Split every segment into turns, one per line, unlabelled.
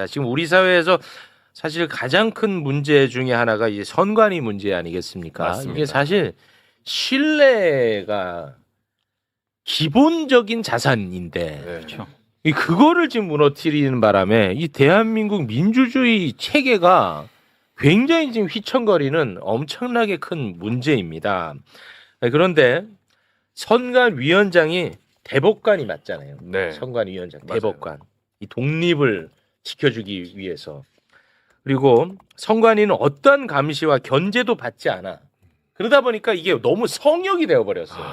지금 우리 사회에서 사실 가장 큰 문제 중에 하나가 이제 선관위 문제 아니겠습니까?
맞습니다.
이게 사실 신뢰가 기본적인 자산인데
네.
그렇죠.
그거를 지금 무너뜨리는 바람에 이 대한민국 민주주의 체계가 굉장히 지금 휘청거리는 엄청나게 큰 문제입니다. 그런데 선관위원장이 대법관이 맞잖아요.
네.
선관위원장,
맞아요.
대법관. 이 독립을 지켜주기 위해서. 그리고 선관위는 어떠한 감시와 견제도 받지 않아. 그러다 보니까 이게 너무 성역이 되어버렸어요.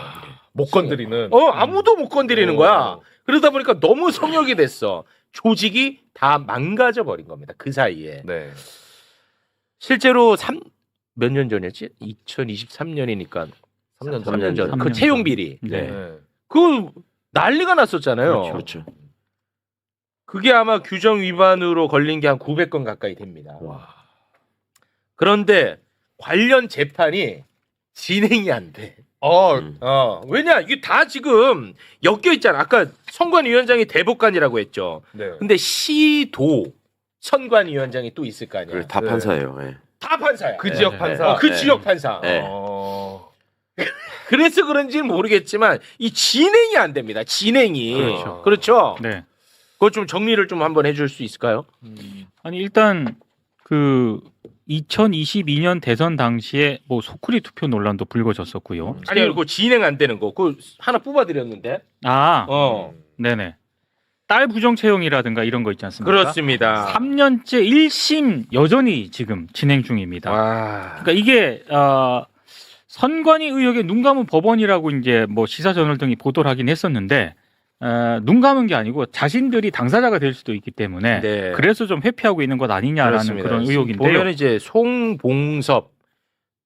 못 건드리는.
아무도 못 건드리는 거야. 그러다 보니까 너무 성역이 됐어. 조직이 다 망가져 버린 겁니다. 그 사이에.
네.
실제로 몇 년 전이었지? 2023년이니까
3년
3년 전.
3년
그 채용 비리.
네.
네.
그 난리가 났었잖아요.
그렇죠.
그게 아마 규정 위반으로 걸린 게 한 900건 가까이 됩니다. 그런데 관련 재판이 진행이 안 돼. 왜냐? 이게 다 지금 엮여 있잖아. 아까 선관위원장이 대법관이라고 했죠.
네.
근데 시도 선관위원장이 또 있을 거 아니야.
그래, 다
네.
판사예요. 예.
다 판사야.
그 지역 판사.
그
네.
지역 판사.
네.
그래서 그런지는 모르겠지만 이 진행이 안 됩니다. 진행이.
그렇죠.
그렇죠.
네.
그거 좀 정리를 좀 한번 해줄 수 있을까요?
아니 일단 그 2022년 대선 당시에 뭐 소쿠리 투표 논란도 불거졌었고요.
아니 그거 진행 안 되는 거. 그거 하나 뽑아드렸는데.
아,
네.
딸 부정 채용이라든가 이런 거 있지 않습니까?
그렇습니다.
3년째 1심 여전히 지금 진행 중입니다.
와.
그러니까 이게 선관위 의혹에 눈 감은 법원이라고 이제 뭐 시사저널 등이 보도를 하긴 했었는데 눈 감은 게 아니고 자신들이 당사자가 될 수도 있기 때문에
네.
그래서 좀 회피하고 있는 것 아니냐라는
그렇습니다.
그런 의혹인데요.
보면 이제 송봉섭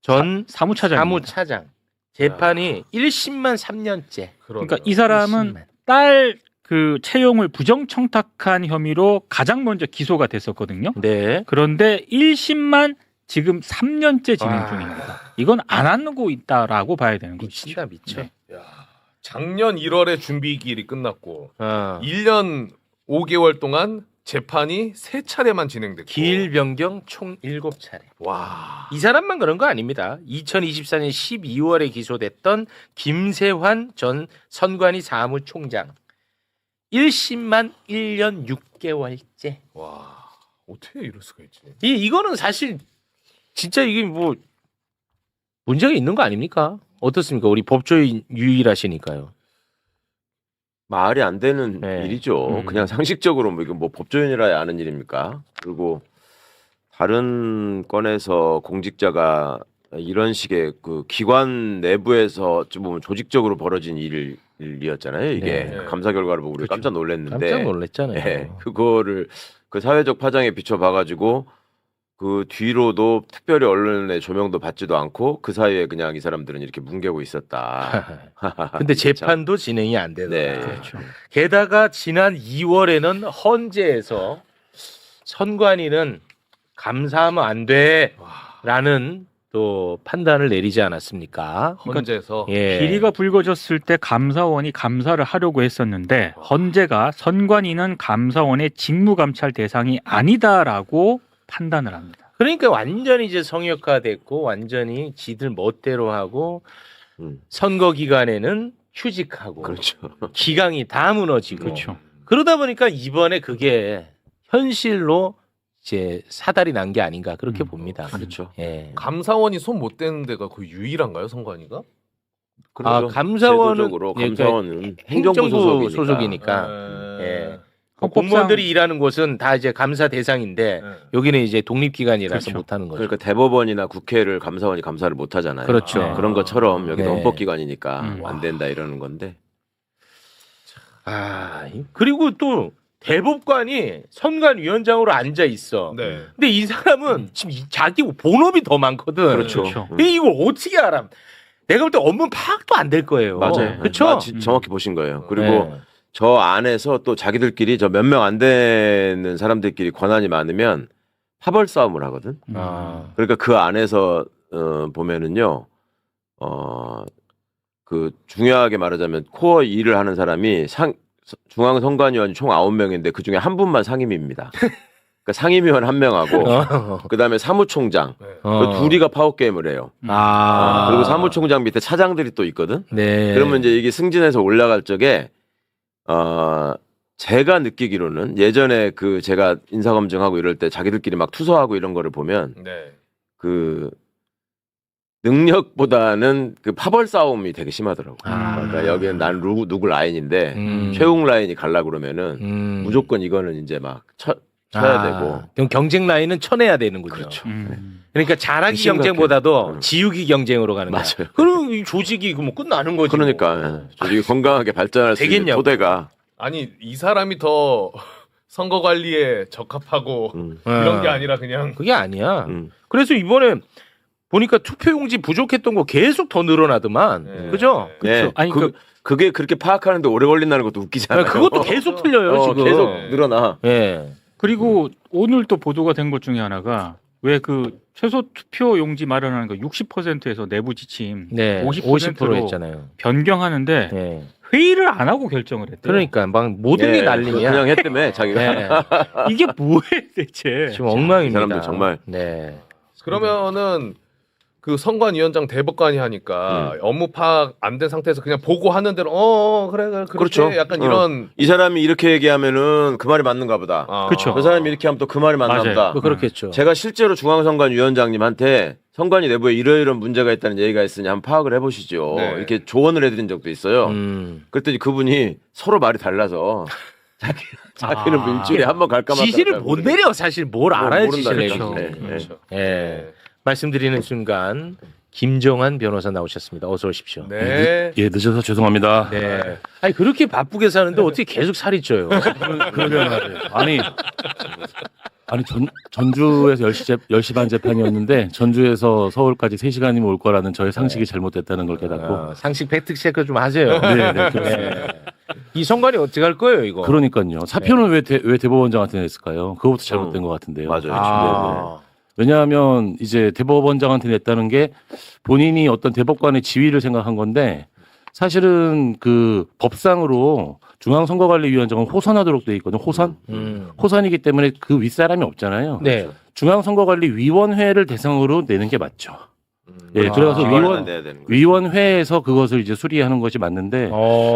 전
사무차장입니다.
사무차장 재판이 1심만 3년째.
그러니까 이 사람은 딸 그 채용을 부정 청탁한 혐의로 가장 먼저 기소가 됐었거든요.
네.
그런데 1심만 지금 3년째 진행
와.
중입니다. 이건 안 하고 있다라고 봐야 되는 거죠.
미친다 미쳐.
네.
작년 1월에 준비 기일이 끝났고 1년 5개월 동안 재판이 3차례만 진행됐고.
기일 변경 총 7차례.
와.
이 사람만 그런 거 아닙니다. 2024년 12월에 기소됐던 김세환 전 선관위 사무총장 1심만 1년 6개월째.
와. 어떻게 이럴 수가 있지?
이거는 사실 진짜 이게 뭐 문제가 있는 거 아닙니까? 어떻습니까? 우리 법조인 유일하시니까요.
말이 안 되는
네.
일이죠. 그냥 상식적으로 뭐 이거 뭐 법조인이라 아는 일입니까? 그리고 다른 건에서 공직자가 이런 식의 그 기관 내부에서 좀 보면 조직적으로 벌어진 일이었잖아요. 이게
네.
감사 결과를 보고 우리
그렇죠.
깜짝 놀랐는데
깜짝 놀랐잖아요.
예, 그거를 그 사회적 파장에 비춰 봐가지고 그 뒤로도 특별히 언론의 조명도 받지도 않고 그 사이에 그냥 이 사람들은 이렇게 뭉개고 있었다.
근데 재판도 진행이 안 되더라고요.
네.
그렇죠.
게다가 지난 2월에는 헌재에서 선관위는 감사하면 안 돼라는 또 판단을 내리지 않았습니까?
헌재에서
예.
비리가 불거졌을 때 감사원이 감사를 하려고 했었는데 헌재가 선관위는 감사원의 직무감찰 대상이 아니다라고 판단을 합니다.
그러니까 완전히 이제 성역화됐고 완전히 지들 멋대로 하고 선거 기간에는 휴직하고
그렇죠.
기강이 다 무너지고
그렇죠.
그러다 보니까 이번에 그게 현실로 이제 사달이 난 게 아닌가 그렇게 봅니다.
그렇죠.
예.
감사원이 손 못 대는 데가 거의 유일한가요, 선관위가?
아, 감사원은
제도적으로
예,
감사원은
행정부
행정부
소속이니까.
네.
예.
헌법상-
공무원들이 일하는 곳은 다 이제 감사 대상인데
네.
여기는 이제 독립기관이라서
그렇죠.
못하는 거죠.
그러니까 대법원이나 국회를 감사원이 감사를 못 하잖아요.
그렇죠.
네, 그런 것처럼 여기도
네.
헌법기관이니까 안 된다 이러는 건데.
그리고 또 대법관이 선관위원장으로 앉아 있어.
네.
근데 이 사람은 지금 자기 본업이 더 많거든.
그렇죠.
그렇죠.
근데 이걸 어떻게 알아? 내가 볼 때 업무 파악도 안 될 거예요.
맞아요.
그렇죠.
정확히 보신 거예요. 그리고
네.
저 안에서 또 자기들끼리 저 몇 명 안 되는 사람들끼리 권한이 많으면 파벌 싸움을 하거든. 그러니까 그 안에서 보면은요, 그 중요하게 말하자면 코어 일을 하는 사람이 중앙선관위원 총 9명인데 그 중에 한 분만 상임입니다. 그러니까 상임위원 한 명하고 그다음에 사무총장
네.
그 둘이가 파워 게임을 해요. 그리고 사무총장 밑에 차장들이 또 있거든.
네.
그러면 이제 이게 승진해서 올라갈 적에 제가 느끼기로는 예전에 그 제가 인사검증하고 이럴 때 자기들끼리 막 투서하고 이런 거를 보면
네.
그 능력보다는 그 파벌 싸움이 되게 심하더라고. 그러니까 여기는 난 누구 라인인데 최웅 라인이 갈라 그러면은 무조건 이거는 이제 막 쳐야 되고.
그럼 경쟁 라인은 쳐내야 되는군요.
그렇죠.
그러니까 잘하기
심각해.
경쟁보다도 지우기 경쟁으로 가는 거야.
맞아요.
그럼 이 조직이 뭐 끝나는 거지.
그러니까 이게 건강하게 발전할 수 있는
되겠냐고.
토대가
아니 이 사람이 더 선거 관리에 적합하고 이런 게 아니라 그냥
그게 아니야.
음.
그래서 이번에 보니까 투표용지 부족했던 거 계속 더 늘어나더만.
네.
그죠?
네.
아니,
그게 그렇게 파악하는데 오래 걸린다는 것도 웃기잖아요.
그것도 계속 틀려요, 지금.
계속
네.
늘어나.
예.
그리고 오늘 또 보도가 된 것 중에 하나가 왜 그 최소 투표 용지 마련하는 거 60%에서 내부 지침
네.
50%로
50% 했잖아요.
변경하는데
예.
회의를 안 하고 결정을 했대요.
그러니까 막 모든 게
예,
난리야.
그냥 했다며 자기가.
네.
이게 뭐해 대체?
지금 엉망입니다.
이 사람들 정말.
네.
그러면은 그 선관위원장 대법관이 하니까 업무 파악 안 된 상태에서 그냥 보고하는 대로 그래 그렇게
그렇죠.
약간
어.
이런
이 사람이 이렇게 얘기하면은 그 말이 맞는가 보다.
그렇죠.
저 사람이 이렇게 하면 또 그 말이 맞나
맞아요.
보다.
뭐 그렇겠죠.
제가 실제로 중앙선관위원장님한테 선관위 내부에 이러이런 문제가 있다는 얘기가 있으니 한번 파악을 해보시죠.
네.
이렇게 조언을 해드린 적도 있어요.
그랬더니
그랬더니 그분이 서로 말이 달라서 자기는
아.
일주일에 한 번 갈까 말까.
지시를
잘
못
모르겠어요.
내려 사실 뭘 알아야
모른다,
지시를
그렇죠.
내리지.
네, 네.
그렇죠.
예. 말씀드리는 순간 김정한 변호사 나오셨습니다. 어서 오십시오.
네.
예, 늦어서 죄송합니다.
네. 아니 그렇게 바쁘게 사는데 어떻게 계속 살이 쪄요?
그러면 아니 전주에서 10시 반 재판이었는데 전주에서 서울까지 3시간이면 올 거라는 저의 상식이 잘못됐다는 걸 깨닫고
상식 팩트 체크 좀 하세요.
네, 네,
네. 이 선관위 어떻게 할 거예요, 이거?
그러니까요. 사표는 왜 대법원장한테 냈을까요? 그것부터 잘못된 것 같은데요.
맞아요.
아.
왜냐하면 이제 대법원장한테 냈다는 게 본인이 어떤 대법관의 지위를 생각한 건데 사실은 그 법상으로 중앙선거관리위원장은 호선하도록 돼 있거든요. 호선? 호선이기 때문에 그 윗사람이 없잖아요.
네.
중앙선거관리위원회를 대상으로 내는 게 맞죠. 예,
아.
그래서
기관은 내야 되는 거예요.
위원회에서 그것을 이제 수리하는 것이 맞는데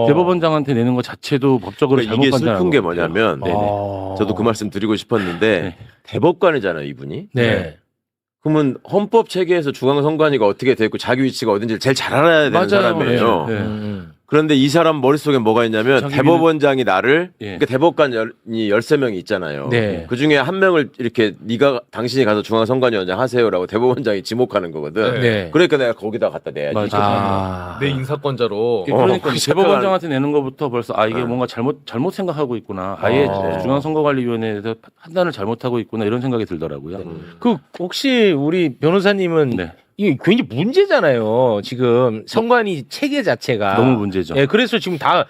대법원장한테 내는 것 자체도 법적으로
그러니까
잘못
이게
판단한
슬픈 게
것 같아요.
뭐냐면
네네.
저도 그 말씀 드리고 싶었는데
네.
대법관이잖아요, 이분이.
네.
그러면 헌법 체계에서 중앙선관위가 어떻게 돼 있고 자기 위치가 어딘지 제일 잘 알아야 되는
맞아요.
사람이에요.
네, 네.
그런데 이 사람 머릿속에 뭐가 있냐면
자기
대법원장이 나를
예.
그러니까 대법관이 13명이 있잖아요.
네.
그중에 한 명을 이렇게 당신이 가서 중앙선관위원장 하세요라고 대법원장이 지목하는 거거든.
네.
그러니까 내가 거기다 갖다 내야지.
맞아.
아.
내 인사권자로
그러니까
그
대법원장한테 내는 것부터 벌써 이게 뭔가 잘못 생각하고 있구나. 아예 중앙선거관리위원회에서 판단을 잘못하고 있구나 이런 생각이 들더라고요.
그 혹시 우리 변호사님은
네.
이게 굉장히 문제잖아요. 지금 선관위 체계 자체가
너무 문제죠.
예, 그래서 지금 다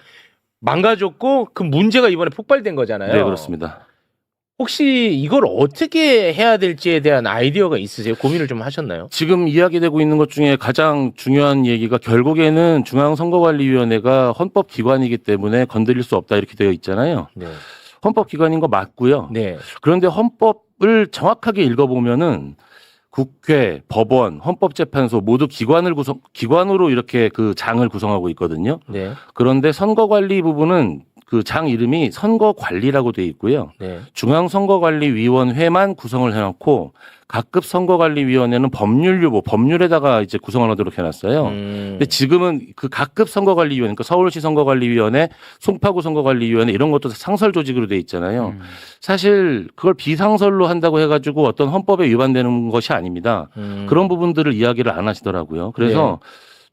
망가졌고 그 문제가 이번에 폭발된 거잖아요.
네, 그렇습니다.
혹시 이걸 어떻게 해야 될지에 대한 아이디어가 있으세요? 고민을 좀 하셨나요?
지금 이야기되고 있는 것 중에 가장 중요한 얘기가 결국에는 중앙선거관리위원회가 헌법기관이기 때문에 건드릴 수 없다 이렇게 되어 있잖아요.
네.
헌법기관인 거 맞고요.
네.
그런데 헌법을 정확하게 읽어보면은 국회, 법원, 헌법재판소 모두 기관으로 이렇게 그 장을 구성하고 있거든요.
네.
그런데 선거관리 부분은 그 장 이름이 선거관리라고 돼 있고요.
네.
중앙선거관리위원회만 구성을 해놓고 각급 선거관리위원회는 법률에다가 이제 구성을 하도록 해놨어요. 근데 지금은 그 각급 선거관리위원회, 그러니까 서울시 선거관리위원회, 송파구 선거관리위원회 이런 것도 상설 조직으로 돼 있잖아요. 사실 그걸 비상설로 한다고 해가지고 어떤 헌법에 위반되는 것이 아닙니다. 그런 부분들을 이야기를 안 하시더라고요. 그래서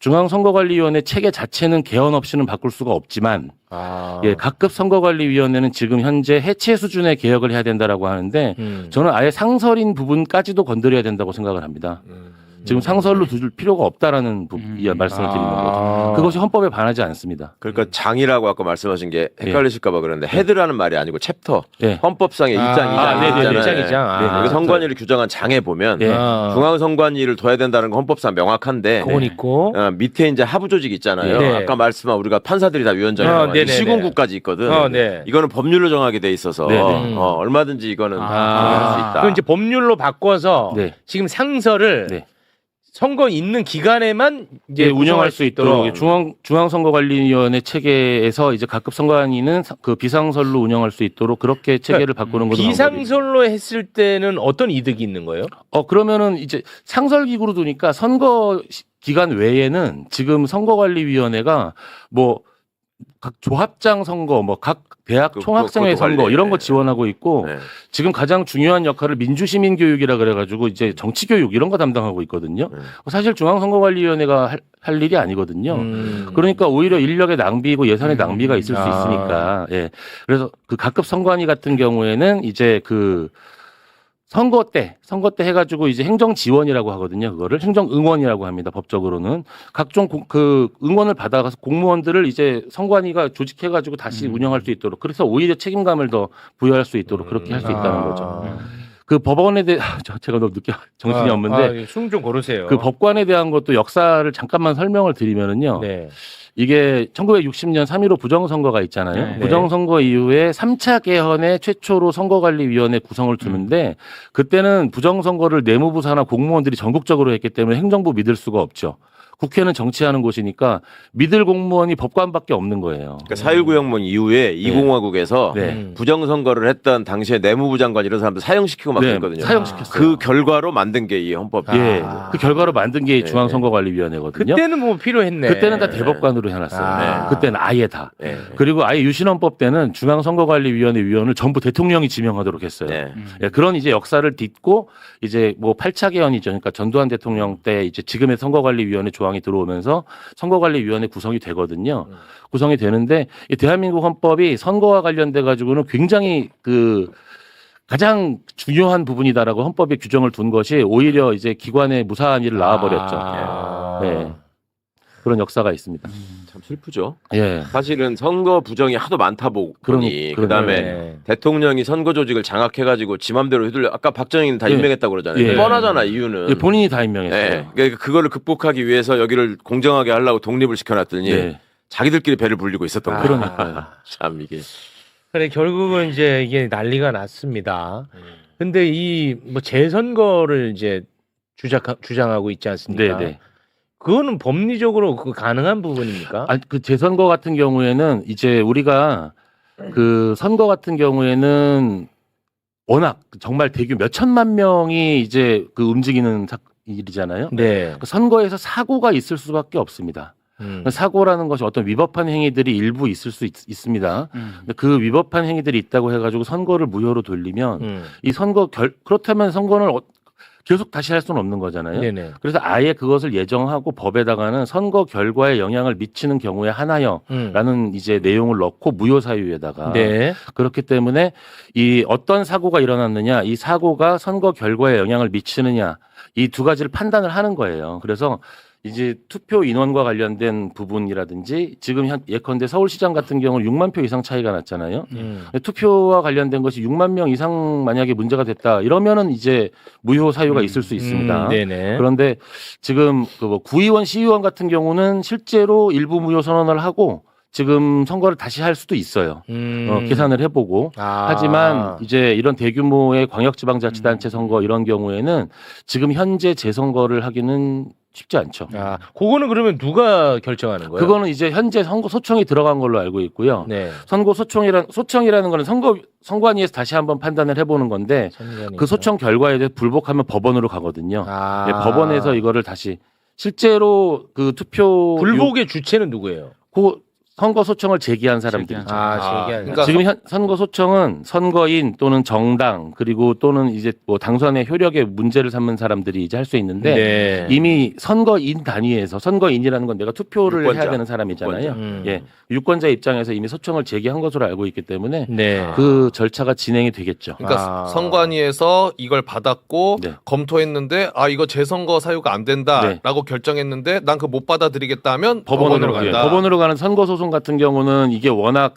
중앙선거관리위원회 체계 자체는 개헌 없이는 바꿀 수가 없지만 예, 각급 선거관리위원회는 지금 현재 해체 수준의 개혁을 해야 된다라고 하는데 저는 아예 상설인 부분까지도 건드려야 된다고 생각을 합니다. 지금 상설로 둘 필요가 없다라는 말씀을 드리는 거죠. 그것이 헌법에 반하지 않습니다.
그러니까 장이라고 아까 말씀하신 게 헷갈리실까봐 그러는데 헤드라는 말이 아니고 챕터.
네.
헌법상의 일장
네네네.
일장이장.
선관위를 규정한 장에 보면
네.
중앙선관위를 둬야 된다는 건 헌법상 명확한데
그건 있고.
밑에 이제 하부 조직 있잖아요.
네.
아까 말씀한 우리가 판사들이 다 위원장이고
네네네.
시군구까지 있거든.
네.
이거는 법률로 정하게 돼 있어서
네네.
얼마든지 이거는 정할 수 있다.
그럼 이제 법률로 바꿔서
네.
지금 상설을
네.
선거 있는 기간에만 이제
이제 운영할 수 있도록 중앙선거관리위원회 체계에서 이제 각급 선관위는 그 비상설로 운영할 수 있도록 그렇게 체계를 바꾸는 것도 방법이죠.
비상설로 했을 때는 어떤 이득이 있는 거예요?
그러면은 이제 상설기구로 두니까 선거 기간 외에는 지금 선거관리위원회가 뭐 각 조합장 선거, 뭐 각 대학 총학생회
그것도
선거
관리.
이런 거 지원하고 있고
네.
지금 가장 중요한 역할을 민주시민교육이라 그래가지고 이제 정치교육 이런 거 담당하고 있거든요. 사실 중앙선거관리위원회가 할 일이 아니거든요. 그러니까 오히려 인력의 낭비고 예산의 낭비가 있을 수 있으니까. 예. 그래서 그 각급 선관위 같은 경우에는 이제 그 선거 때 해가지고 이제 행정 지원이라고 하거든요. 그거를 행정 응원이라고 합니다. 법적으로는 각종 그 응원을 받아가서 공무원들을 이제 선관위가 조직해가지고 다시 운영할 수 있도록 그래서 오히려 책임감을 더 부여할 수 있도록 그렇게 할 수 있다는 거죠. 그 법원에 대해 제가 너무 늦게 정신이 없는데
숨 좀 고르세요.
그 법관에 대한 것도 역사를 잠깐만 설명을 드리면은요.
네.
이게 1960년 3.15 부정선거가 있잖아요.
네.
부정선거 이후에 3차 개헌에 최초로 선거관리위원회 구성을 두는데 그때는 부정선거를 내무부 산하 공무원들이 전국적으로 했기 때문에 행정부 믿을 수가 없죠. 국회는 정치하는 곳이니까 믿을 공무원이 법관밖에 없는 거예요.
그러니까 4.19 혁명 이후에 이공화국에서
네.
부정선거를 했던 당시에 내무부 장관 이런 사람들 사형시키고 막
네,
그랬거든요.
사형시켰어요.
그 결과로 만든 게 이 헌법.
예, 그 결과로 만든 게 중앙선거관리위원회거든요.
그때는 뭐 필요했네.
그때는 다 대법관으로 해놨어요. 그때는 아예 다.
네.
그리고 아예 유신헌법 때는 중앙선거관리위원회 위원을 전부 대통령이 지명하도록 했어요.
네.
예, 그런 이제 역사를 딛고 이제 뭐 8차 개헌이죠. 그러니까 전두환 대통령 때 이제 지금의 선거관리위원회 조항이 들어오면서 선거관리위원회 구성이 되거든요. 구성이 되는데 이 대한민국 헌법이 선거와 관련돼 가지고는 굉장히 그 가장 중요한 부분이다라고 헌법에 규정을 둔 것이 오히려 이제 기관의 무사한 일을 낳아버렸죠. 네. 그런 역사가 있습니다.
참 슬프죠.
예.
사실은 선거 부정이 하도 많다 보니 그다음에
네.
대통령이 선거 조직을 장악해가지고 지 맘대로 휘둘려 아까 박정희는 다
예.
임명했다고 그러잖아요.
예.
뻔하잖아 이유는.
예, 본인이 다 임명했어요.
네. 그러니까 그거를 극복하기 위해서 여기를 공정하게 하려고 독립을 시켜놨더니
네.
자기들끼리 배를 불리고 있었던 거예요.
그러니까요.
참 이게.
그래 결국은 이제 이게 난리가 났습니다. 근데 이 뭐 재선거를 이제 주장하고 있지 않습니까?
네, 네.
그거는 법리적으로 그 가능한 부분입니까?
그 재선거 같은 경우에는 이제 우리가 그 선거 같은 경우에는 워낙 정말 대규모 몇 천만 명이 이제 그 움직이는 일이잖아요.
네.
그 선거에서 사고가 있을 수밖에 없습니다. 사고라는 것이 어떤 위법한 행위들이 일부 있을 수 있습니다. 근데 그 위법한 행위들이 있다고 해가지고 선거를 무효로 돌리면 이 선거 그렇다면 선거는 계속 다시 할 수는 없는 거잖아요.
네네.
그래서 아예 그것을 예정하고 법에다가는 선거 결과에 영향을 미치는 경우에 하나여라는 이제 내용을 넣고 무효 사유에다가
네.
그렇기 때문에 이 어떤 사고가 일어났느냐, 이 사고가 선거 결과에 영향을 미치느냐 이 두 가지를 판단을 하는 거예요. 그래서 이제 투표 인원과 관련된 부분이라든지 지금 예컨대 서울시장 같은 경우는 6만 표 이상 차이가 났잖아요. 투표와 관련된 것이 6만 명 이상 만약에 문제가 됐다 이러면은 이제 무효 사유가 있을 수 있습니다.
네네.
그런데 지금 그 뭐 구의원, 시의원 같은 경우는 실제로 일부 무효 선언을 하고 지금 선거를 다시 할 수도 있어요. 계산을 해보고. 하지만 이제 이런 대규모의 광역지방자치단체 선거 이런 경우에는 지금 현재 재선거를 하기는 쉽지 않죠.
그거는 그러면 누가 결정하는 거예요?
그거는 이제 현재 선거 소청이 들어간 걸로 알고 있고요.
네.
선거 소청이라는 거는 선관위에서 다시 한번 판단을 해보는 건데 그 소청 결과에 대해 불복하면 법원으로 가거든요. 네, 법원에서 이거를 다시 실제로 그 투표
불복의 주체는 누구예요?
그 선거 소청을 제기한 사람들이죠.
제기한.
그러니까
지금 선거 소청은 선거인 또는 정당 그리고 또는 이제 뭐 당선의 효력에 문제를 삼는 사람들이 이제 할 수 있는데
네.
이미 선거인 단위에서 선거인이라는 건 내가 투표를
유권자.
해야 되는 사람이잖아요.
유권자.
예, 유권자 입장에서 이미 소청을 제기한 것으로 알고 있기 때문에
네.
그 절차가 진행이 되겠죠.
그러니까 선관위에서 이걸 받았고
네.
검토했는데 이거 재선거 사유가 안 된다라고 결정했는데 난 그거 못 받아들이겠다 하면 법원으로
예,
간다.
법원으로 가는 선거 소송 같은 경우는 이게 워낙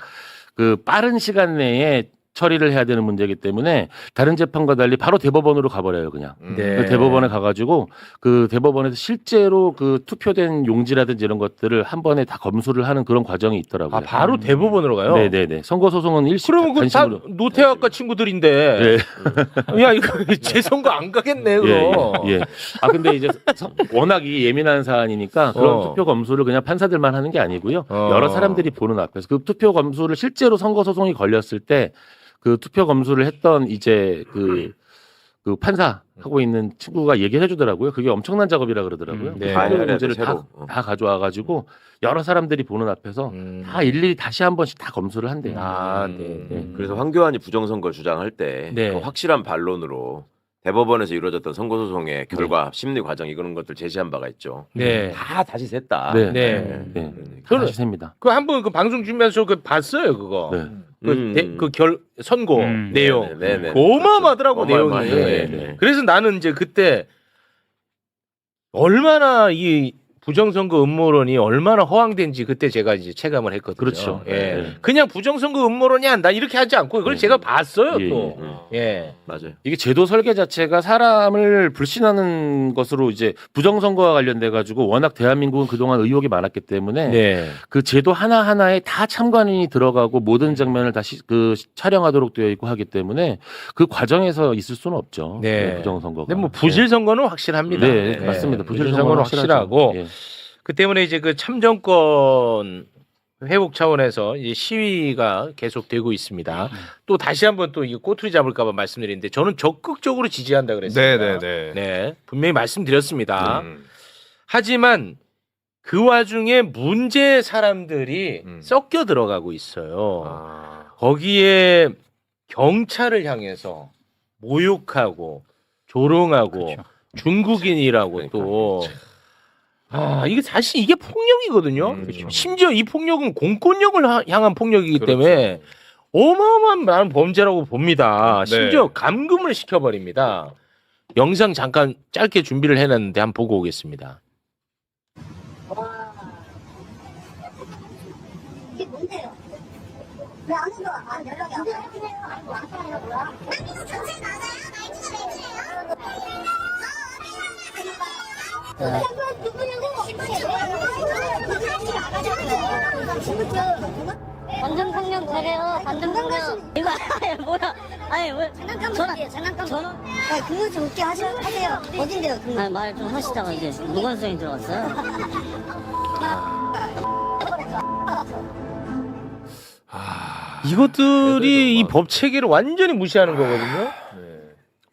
그 빠른 시간 내에 처리를 해야 되는 문제이기 때문에 다른 재판과 달리 바로 대법원으로 가버려요, 그냥.
네.
그 대법원에 가가지고 그 대법원에서 실제로 그 투표된 용지라든지 이런 것들을 한 번에 다 검수를 하는 그런 과정이 있더라고요.
바로 대법원으로 가요?
네네네. 선거 소송은
그러면 그 다
단심으로.
노태학과 친구들인데.
예.
야 이거 재선거 안 가겠네 그거.
예. 근데 이제 워낙 이 예민한 사안이니까 그런 투표 검수를 그냥 판사들만 하는 게 아니고요. 여러 사람들이 보는 앞에서 그 투표 검수를 실제로 선거 소송이 걸렸을 때 그 투표 검수를 했던 이제 그 판사 하고 있는 친구가 얘기를 해주더라고요. 그게 엄청난 작업이라 그러더라고요.
네.
투표
다
문제를
새로.
다 가져와가지고 여러 사람들이 보는 앞에서 다 일일이 다시 한 번씩 다 검수를 한대요.
네.
그래서 황교안이 부정선거 주장할 때
네.
그 확실한 반론으로 대법원에서 이루어졌던 선거 소송의 결과 심리 과정 이런 것들 제시한 바가 있죠.
네.
다 다시 셌다.
네.
네.
네.
저는-
다시 셉니다.
그 한 번 그 방송 준비하면서 그 봤어요 그거.
네.
그 선고 내용.
네네.
어마어마하더라고
그렇죠.
내용이.
어마어마하죠. 네.
그래서 나는 이제 그때 얼마나 이 부정선거 음모론이 얼마나 허황된지 그때 제가 이제 체감을 했거든요.
그렇죠.
예.
네.
그냥 부정선거 음모론이야 나 이렇게 하지 않고 그걸 제가 봤어요
예,
또. 예.
맞아요.
이게 제도 설계 자체가 사람을 불신하는 것으로 이제 부정선거와 관련돼 가지고 워낙 대한민국은 그동안 의혹이 많았기 때문에
네.
그 제도 하나하나에 다 참관인이 들어가고 모든 장면을 다시 그 촬영하도록 되어 있고 하기 때문에 그 과정에서 있을 수는 없죠.
네.
부정선거가.
근데 뭐 부실 선거는 확실합니다.
네, 맞습니다. 부실
선거는
선거는
확실하고
예.
그 때문에 이제 그 참정권 회복 차원에서 이제 시위가 계속되고 있습니다. 또 다시 한번 또 이거 꼬투리 잡을까봐 말씀드리는데 저는 적극적으로 지지한다 그랬습니다.
네네네.
네, 분명히 말씀드렸습니다. 하지만 그 와중에 문제 사람들이 섞여 들어가고 있어요. 거기에 경찰을 향해서 모욕하고 조롱하고
그렇죠.
중국인이라고 또 이게 사실 이게 폭력이거든요.
그렇죠.
심지어 이 폭력은 공권력을 향한 폭력이기
그렇죠.
때문에 어마어마한 범죄라고 봅니다.
네.
심지어 감금을 시켜버립니다. 영상 잠깐 짧게 준비를 해놨는데 한번 보고 오겠습니다.
이게 뭔데요? 왜 아무도 연락이 안 와요? 경찰 맞아요?
반전 상념 잘해요. 반전 상념. 이거 아니 뭐야? 아니 왜?
장난감
전화
뭐예요? 장난감
전화.
아, 그거 좀 웃게 하세요. 어딘데요? 그거?
아니 말 좀 하시다가 이제 무관성이 들어갔어요.
이것들이 이 법 체계를 완전히 무시하는 거거든요.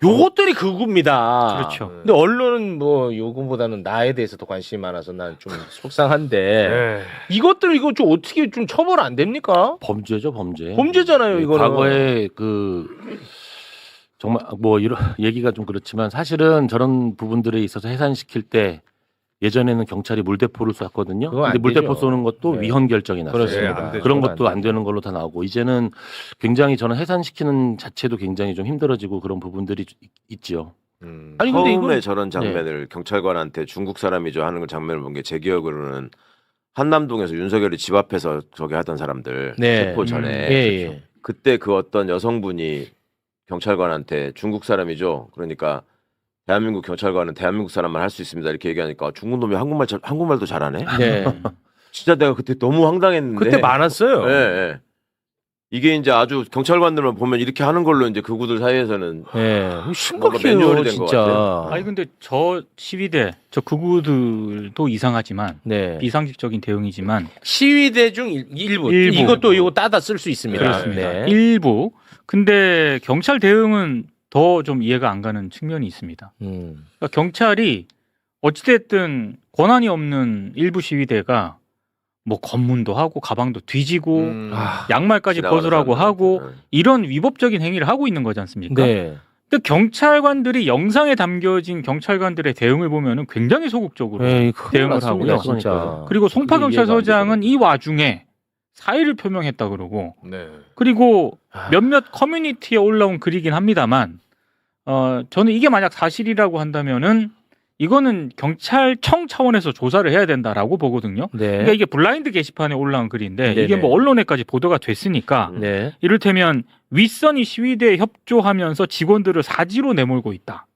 요것들이 극우입니다.
그렇죠.
근데 언론은 뭐 요거보다는 나에 대해서 더 관심이 많아서 난 좀 속상한데
네.
이것들 이거 좀 어떻게 좀 처벌 안 됩니까?
범죄죠, 범죄.
범죄잖아요, 이거는.
과거에 그 정말 뭐 이런 얘기가 좀 그렇지만 사실은 저런 부분들에 있어서 해산시킬 때 예전에는 경찰이 물대포를 쐈거든요.
그거 안
근데 물대포
되죠.
쏘는 것도
네.
위헌 결정이 났어요.
그렇습니다.
안 되죠.
그런
그건
것도
안
안 되는 걸로 다 나오고 이제는 굉장히 저는 해산시키는 자체도 굉장히 좀 힘들어지고 그런 부분들이 있지요.
아니 근데
처음에
이건
저런 장면을 경찰관한테 중국 사람이죠 하는 그 장면을 본 게 제 기억으로는 한남동에서 윤석열이 집 앞에서 저기 하던 사람들
네.
체포 전에
예.
그때 그 어떤 여성분이 경찰관한테 중국 사람이죠. 그러니까 대한민국 경찰관은 대한민국 사람만 할 수 있습니다. 이렇게 얘기하니까 중국 놈이 한국말도 잘하네.
네.
진짜 내가 그때 너무 황당했는데.
그때 많았어요.
예, 예. 이게 이제 아주 경찰관들만 보면 이렇게 하는 걸로 이제 극우들 사이에서는
예.
뭔가
심각해요,
매뉴얼이 된것
진짜.
같아요.
아니 근데 저 시위대 저 극우들도 이상하지만
네.
비상식적인 대응이지만
시위대 중 일부.
일부.
이것도 이거 따다 쓸 수 있습니다.
그렇습니다.
네.
일부. 근데 경찰 대응은 더 좀 이해가 안 가는 측면이 있습니다. 그러니까 경찰이 어찌됐든 권한이 없는 일부 시위대가 뭐 검문도 하고 가방도 뒤지고
아,
양말까지
지나가는
벗으라고
사람들.
하고 이런 위법적인 행위를 하고 있는 거지 않습니까?
네.
근데 경찰관들이 영상에 담겨진 경찰관들의 대응을 보면은 굉장히 소극적으로
에이, 큰일
대응을
났습니다,
하고요.
진짜.
그리고 송파
그게 이해가 안
경찰서장은 이 와중에 사의를 표명했다 그러고
네.
그리고
아.
몇몇 커뮤니티에 올라온 글이긴 합니다만 저는 이게 만약 사실이라고 한다면은 이거는 경찰청 차원에서 조사를 해야 된다라고 보거든요.
네.
그러니까 이게 블라인드 게시판에 올라온 글인데 이게
네네.
뭐 언론에까지 보도가 됐으니까
네.
이를테면 윗선이 시위대에 협조하면서 직원들을 사지로 내몰고 있다.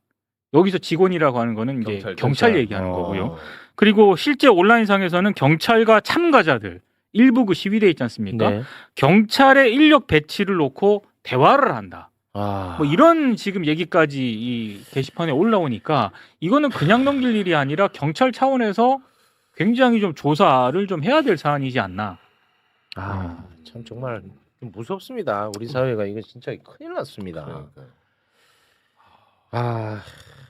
여기서 직원이라고 하는 거는 이제 경찰 얘기하는 거고요. 그리고 실제 온라인상에서는 경찰과 참가자들 일부 그 시위대 있지 않습니까?
네.
경찰의 인력 배치를 놓고 대화를 한다.
아.
뭐 이런 지금 얘기까지 이 게시판에 올라오니까 이거는 그냥 넘길 일이 아니라 경찰 차원에서 굉장히 좀 조사를 좀 해야 될 사안이지 않나.
아, 참 정말 좀 무섭습니다. 우리 사회가 이거 진짜 큰일 났습니다. 아,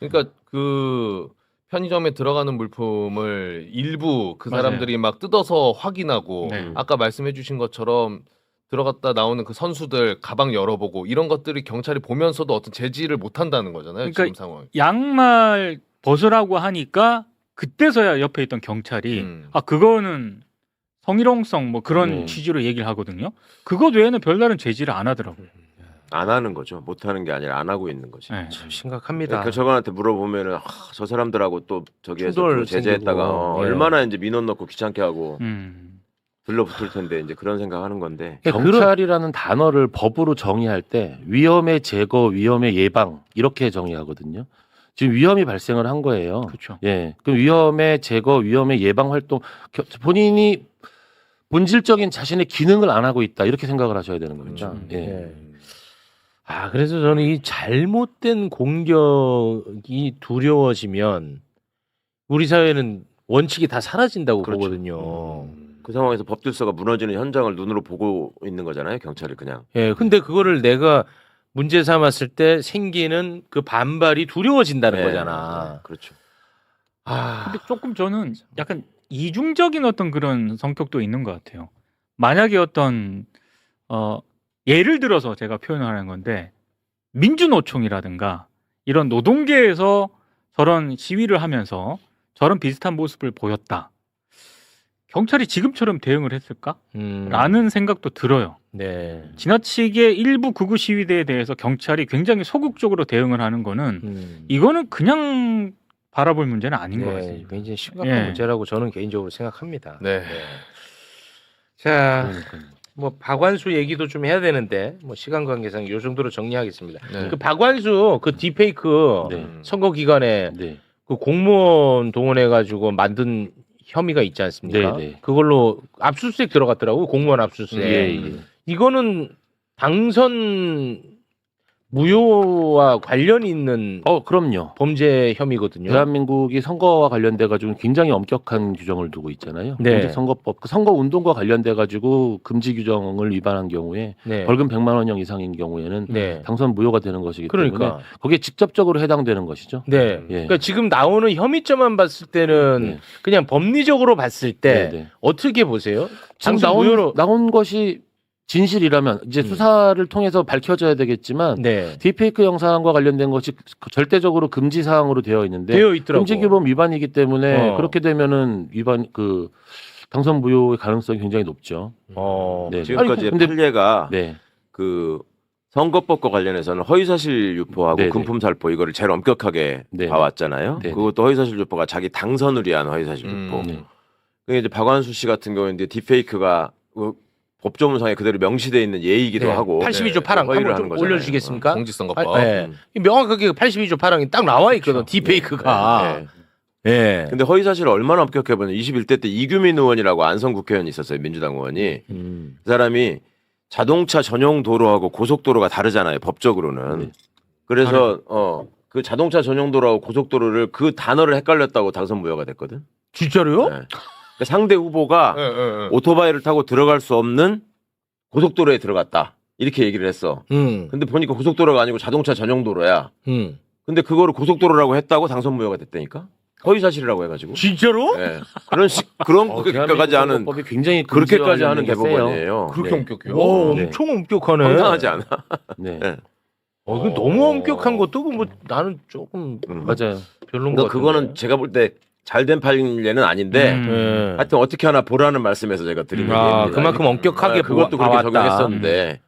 그러니까 그 편의점에 들어가는 물품을 일부 그
맞아요.
사람들이 막 뜯어서 확인하고
네.
아까 말씀해주신 것처럼 들어갔다 나오는 그 선수들 가방 열어보고 이런 것들이 경찰이 보면서도 어떤 제지를 못 한다는 거잖아요.
그러니까
지금 상황.
양말 벗으라고 하니까 그때서야 옆에 있던 경찰이 아 그거는 성희롱성 뭐 그런 취지로 얘기를 하거든요. 그것 외에는 별다른 제지를 안 하더라고요.
안 하는 거죠. 못 하는 게 아니라 안 하고 있는 거지.
네.
참 심각합니다.
그 저번한테 물어보면은 저 사람들하고 또 저기에서
충돌
또 제재했다가
생기고. 예.
얼마나 이제 민원 넣고 귀찮게 하고
음.
들러붙을 텐데 이제 그런 생각하는 건데.
경찰이라는 단어를 법으로 정의할 때 위험의 제거, 위험의 예방 이렇게 정의하거든요. 지금 위험이 발생을 한 거예요.
그렇죠.
예, 그 위험의 제거, 위험의 예방 활동 본인이 본질적인 자신의 기능을 안 하고 있다 이렇게 생각을 하셔야 되는 겁니다.
그렇죠.
예.
예. 아, 그래서 저는 이 잘못된 공격이 두려워지면 우리 사회는 원칙이 다 사라진다고
그렇죠.
보거든요.
그 상황에서 법질서가 무너지는 현장을 눈으로 보고 있는 거잖아요. 경찰이 그냥.
예, 근데 그거를 내가 문제 삼았을 때 생기는 그 반발이 두려워진다는
네,
거잖아.
네, 그렇죠.
아,
근데 조금 저는 약간 이중적인 어떤 그런 성격도 있는 것 같아요. 만약에 어떤 예를 들어서 제가 표현하는 건데 민주노총이라든가 이런 노동계에서 저런 시위를 하면서 저런 비슷한 모습을 보였다. 경찰이 지금처럼 대응을 했을까? 라는 생각도 들어요.
네.
지나치게 일부 극우 시위대에 대해서 경찰이 굉장히 소극적으로 대응을 하는 거는 이거는 그냥 바라볼 문제는 아닌 것 같아요.
굉장히 심각한
예.
문제라고 저는 개인적으로 생각합니다.
네.
자, 뭐 박완수 얘기도 좀 해야 되는데 뭐 시간 관계상 이 정도로 정리하겠습니다.
네.
그 박완수 그 딥페이크
네.
선거 기간에
네.
그 공무원 동원해 가지고 만든 혐의가 있지 않습니까?
네, 네.
그걸로 압수수색 들어갔더라고요. 공무원 압수수색.
예.
이거는 당선 무효와 관련이 있는
그럼요.
범죄 혐의거든요.
대한민국이 선거와 관련돼 가지고 굉장히 엄격한 규정을 두고 있잖아요.
네.
공직선거법 그 선거 운동과 관련돼 가지고 금지 규정을 위반한 경우에
네.
벌금 100만 원형 이상인 경우에는
네.
당선 무효가 되는 것이기 때문에
그러니까.
거기에 직접적으로 해당되는 것이죠.
네.
예.
그러니까 지금 나오는 혐의점만 봤을 때는
네.
그냥 법리적으로 봤을 때
네, 네.
어떻게 보세요?
지금
당선 무효로
나온 것이 진실이라면 이제 수사를 통해서 밝혀져야 되겠지만
네.
딥페이크 영상과 관련된 것이 절대적으로 금지 사항으로 되어 있는데
되어 있더라고.
금지규범 위반이기 때문에
어.
그렇게 되면은 위반 그 당선 무효의 가능성이 굉장히 높죠.
네.
지금까지
근데-
판례가
네,
그 선거법과 관련해서는 허위사실 유포하고
네네.
금품살포 이거를 제일 엄격하게
네네.
봐왔잖아요.
네네.
그것도 허위사실 유포가 자기 당선을 위한 허위사실 유포.
네.
그게 이제 박완수 씨 같은 경우는 이제 딥페이크가 그 법조문상에 그대로 명시되어 있는 예이기도
네.
하고
82조 8항
허위를
한번
하는
좀
거잖아요.
올려주시겠습니까?
공직선거법.
아, 네. 명확하게 82조 8항이 딱 나와 있거든. 딥페이크가.
네.
예.
근데 허위사실을 얼마나 엄격해 보면 21대 때 이규민 의원이라고 안성 국회의원이 있었어요. 민주당 의원이. 그 사람이 자동차 전용 도로하고 고속도로가 다르잖아요. 법적으로는.
네.
그래서 그 자동차 전용 도로하고 고속도로를 그 단어를 헷갈렸다고 당선 무효가 됐거든.
진짜로요?
네. 그러니까 상대 후보가
네, 네, 네.
오토바이를 타고 들어갈 수 없는 고속도로에 들어갔다. 이렇게 얘기를 했어. 근데 보니까 고속도로가 아니고 자동차 전용 도로야. 근데 그거를 고속도로라고 했다고 당선 무효가 됐다니까? 허위 사실이라고 해가지고.
진짜로?
네. 그런 그렇게까지 하는
법이 굉장히
그렇게까지 하는
금지와 관련된 게
대법원이에요.
그렇게
네.
엄격해요.
와,
네.
엄청 엄격하네.
황당하지 않아?
네.
네.
그 너무 엄격한 것도 뭐 나는 조금
맞아요.
별론 것 같은데.
그거는 제가 볼 때 잘된 판례는 아닌데
네.
하여튼 어떻게 하나 보라는 말씀에서 제가 드린 얘기입니다.
그만큼 엄격하게
그것도 그렇게
봐왔다.
적용했었는데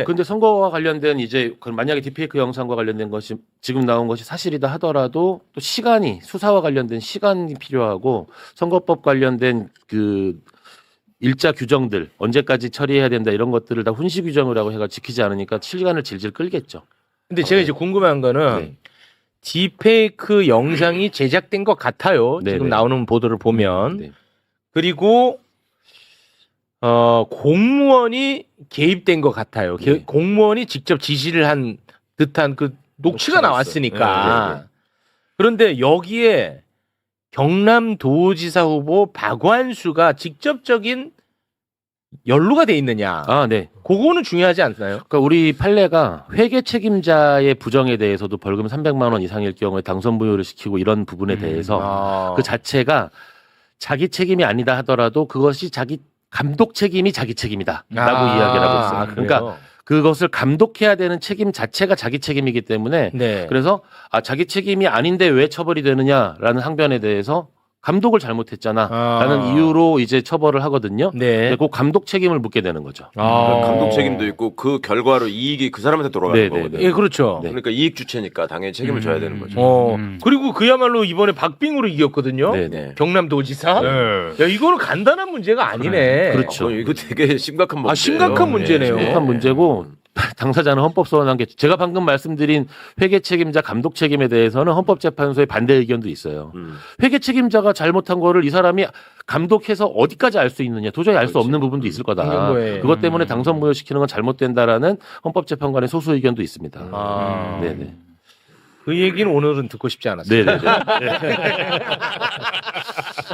근데
선거와 관련된 이제 만약에 딥페이크 영상과 관련된 것이 지금 나온 것이 사실이다 하더라도 또 시간이 수사와 관련된 시간이 필요하고 선거법 관련된 그 일자 규정들 언제까지 처리해야 된다 이런 것들을 다 훈시 규정이라고 해가 지키지 않으니까 시간을 질질 끌겠죠.
근데 제가 이제 궁금한 거는
네.
딥페이크 영상이 제작된 것 같아요.
네,
지금
네.
나오는 보도를 보면.
네.
그리고 공무원이 개입된 것 같아요.
네.
공무원이 직접 지시를 한 듯한 그 녹취가 나왔으니까.
네, 네,
그런데 여기에 경남도지사 후보 박완수가 직접적인 연루가 돼 있느냐.
아, 네.
그거는 중요하지 않나요?
그러니까 우리 판례가 회계 책임자의 부정에 대해서도 벌금 300만 원 이상일 경우에 당선 무효를 시키고 이런 부분에 대해서 그 자체가 자기 책임이 아니다 하더라도 그것이 자기 감독 책임이 자기 책임이다라고 이야기를 하고 있어요. 그러니까 그것을 감독해야 되는 책임 자체가 자기 책임이기 때문에
네.
그래서 자기 책임이 아닌데 왜 처벌이 되느냐라는 항변에 대해서 감독을 잘못했잖아라는 이유로 이제 처벌을 하거든요.
네.
그 감독 책임을 묻게 되는 거죠.
감독 책임도 있고 그 결과로 이익이 그 사람한테 돌아가는
네, 네,
거거든요.
예, 그렇죠.
네.
그러니까 이익 주체니까 당연히 책임을 져야 되는 거죠.
그리고 그야말로 이번에 박빙으로 이겼거든요.
네,
네.
경남도지사.
네.
야, 이거는 간단한 문제가 아니네.
그렇죠.
이거 되게 심각한 문제예요.
심각한 문제네요.
심각한 문제고 당사자는 헌법 소원한 게 제가 방금 말씀드린 회계 책임자 감독 책임에 대해서는 헌법재판소의 반대 의견도 있어요. 회계 책임자가 잘못한 거를 이 사람이 감독해서 어디까지 알 수 있느냐 도저히 알 수 없는 부분도 있을 거다.
행정부에.
그것 때문에 당선 무효시키는 건 잘못된다라는 헌법재판관의 소수 의견도 있습니다. 네네.
그 얘기는 오늘은 듣고 싶지 않았어요.
네네네.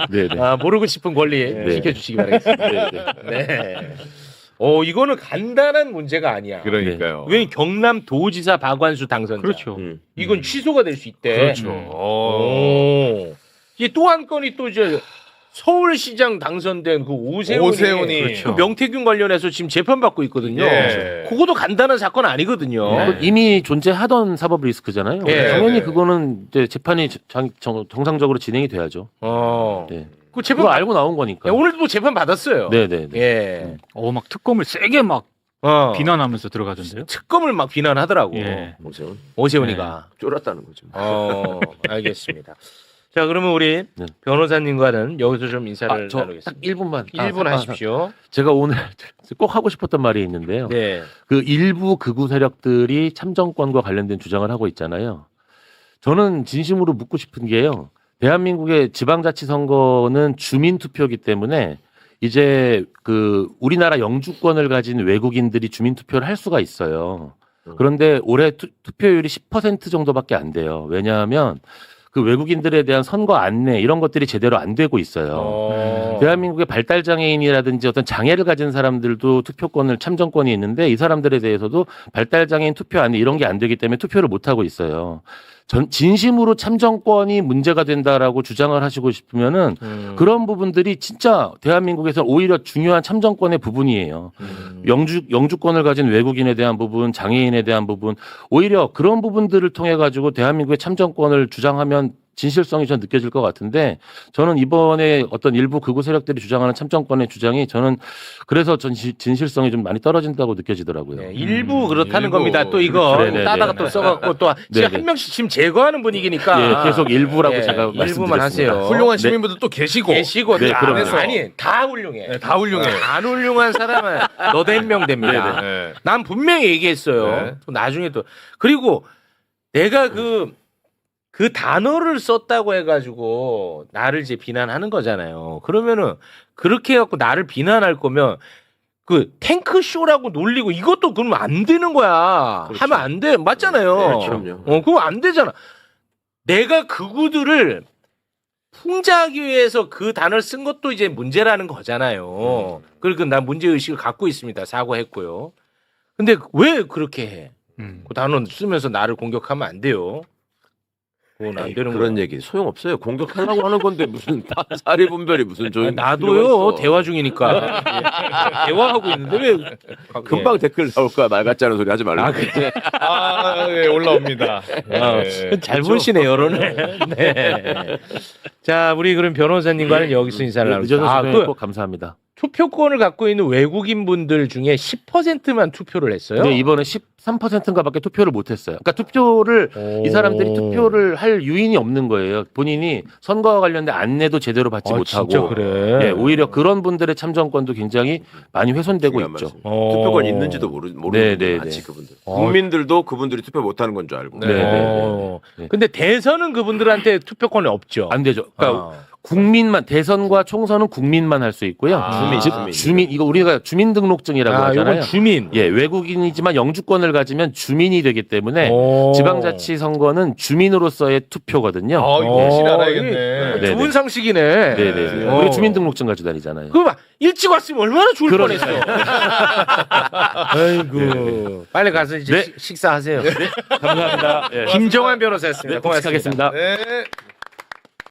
네네.
모르고 싶은 권리
네.
지켜주시기 바라겠습니다. 네. 이거는 간단한 문제가 아니야.
그러니까요.
왜 경남도지사 박완수 당선자.
그렇죠.
이건 취소가 될 수 있대.
그렇죠.
이게 또 한 건이 또 이제 서울시장 당선된 그 오세훈이
그렇죠.
그 명태균 관련해서 지금 재판받고 있거든요.
예.
그것도 간단한 사건 아니거든요.
이미 존재하던 사법 리스크잖아요.
예.
당연히
네.
그거는 이제 재판이 정상적으로 진행이 돼야죠.
그
네.
그 재판
그거 알고 나온 거니까.
오늘도 뭐 재판 받았어요.
네네.
예.
막 특검을 세게 막
어.
비난하면서 들어가던데요.
특검을 막 비난하더라고.
예.
오세훈이가.
쫄았다는 거죠.
알겠습니다. 자, 그러면 우리
네.
변호사님과는 여기서 좀 인사를
저 딱
나누겠습니다.
1분만.
1분 하십시오.
제가 오늘 꼭 하고 싶었던 말이 있는데요.
네.
그 일부 극우 세력들이 참정권과 관련된 주장을 하고 있잖아요. 저는 진심으로 묻고 싶은 게요. 대한민국의 지방자치선거는 주민투표이기 때문에 이제 그 우리나라 영주권을 가진 외국인들이 주민투표를 할 수가 있어요. 그런데 올해 투표율이 10% 정도밖에 안 돼요. 왜냐하면 그 외국인들에 대한 선거 안내 이런 것들이 제대로 안 되고 있어요. 대한민국의 발달 장애인이라든지 어떤 장애를 가진 사람들도 투표권을 참정권이 있는데 이 사람들에 대해서도 발달 장애인 투표 안내 이런 게 안 되기 때문에 투표를 못 하고 있어요. 진심으로 참정권이 문제가 된다라고 주장을 하시고 싶으면은 그런 부분들이 진짜 대한민국에서 오히려 중요한 참정권의 부분이에요. 영주권을 가진 외국인에 대한 부분, 장애인에 대한 부분, 오히려 그런 부분들을 통해 가지고 대한민국의 참정권을 주장하면 진실성이 전 느껴질 것 같은데 저는 이번에 어떤 일부 극우 세력들이 주장하는 참정권의 주장이 저는 그래서 전 진실성이 좀 많이 떨어진다고 느껴지더라고요.
네, 일부 그렇다는
일부.
겁니다. 또 이거
네네네.
따다가 또 써갖고 또 지금
네네.
한 명씩 지금 제거하는 분위기니까
예, 계속 일부라고
예,
제가
일부만
말씀드렸습니다.
하세요.
훌륭한
네.
시민분들 또 계시고.
계시고
네,
다
그럼요.
아니 다 훌륭해.
네, 다 훌륭해.
안 훌륭한 사람은 너도 해명됩니다.
네.
난 분명히 얘기했어요.
네.
또 나중에 또 그리고 내가 그 단어를 썼다고 해가지고 나를 이제 비난하는 거잖아요. 그러면은 그렇게 해갖고 나를 비난할 거면 그 탱크 쇼라고 놀리고 이것도 그러면 안 되는 거야.
그렇죠.
하면 안 돼. 맞잖아요.
네, 그럼요.
그거 안 되잖아. 내가 극우들을 풍자하기 위해서 그 단어를 쓴 것도 이제 문제라는 거잖아요. 그리고 난 문제의식을 갖고 있습니다. 사과했고요. 근데 왜 그렇게 해? 그 단어 쓰면서 나를 공격하면 안 돼요. 그건 안 되는
그런
거야.
얘기 소용 없어요. 공격하려고 하는 건데 무슨 사리 분별이 무슨 조용.
나도요 대화 중이니까 대화하고 있는데 왜
금방 댓글 나올 거야. 말 같지 않은 소리 하지 말고.
아, 그래.
네, 올라옵니다.
잘 보시네 여론을. 네. 자 우리 그럼 변호사님과는 여기서 인사를 나누죠.
늦어서 꼭 감사합니다.
투표권을 갖고 있는 외국인 분들 중에 10%만 투표를 했어요.
근데 이번에 13%인가밖에 투표를 못했어요. 그러니까 투표를 이 사람들이 투표를 할 유인이 없는 거예요. 본인이 선거와 관련된 안내도 제대로 받지 못하고.
진짜 그래.
예, 오히려 그런 분들의 참정권도 굉장히 많이 훼손되고
중요한
있죠.
말씀. 투표권 있는지도 모르는 분들
네,
많지
네.
그분들.
어.
국민들도 그분들이 투표 못하는 건 줄 알고.
네, 네,
네. 근데 대선은 그분들한테 투표권이 없죠.
안 되죠. 그러니까
아.
국민만 대선과 총선은 국민만 할 수 있고요. 주민 이거 우리가 주민등록증이라고 하잖아요.
이건 주민.
예, 외국인이지만 영주권을 가지면 주민이 되기 때문에
오.
지방자치 선거는 주민으로서의 투표거든요.
이거 확실히
어,
알아야겠네.
네.
좋은 상식이네.
네네.
어.
우리 주민등록증 가지고 다니잖아요.
그럼 막 일찍 왔으면 얼마나 좋을
그러니까.
뻔했어. 아이고. 빨리 가서 이제
네.
식사하세요.
감사합니다. 예.
김정환 변호사였습니다.
네, 꼭
고맙습니다.
하겠습니다.
네.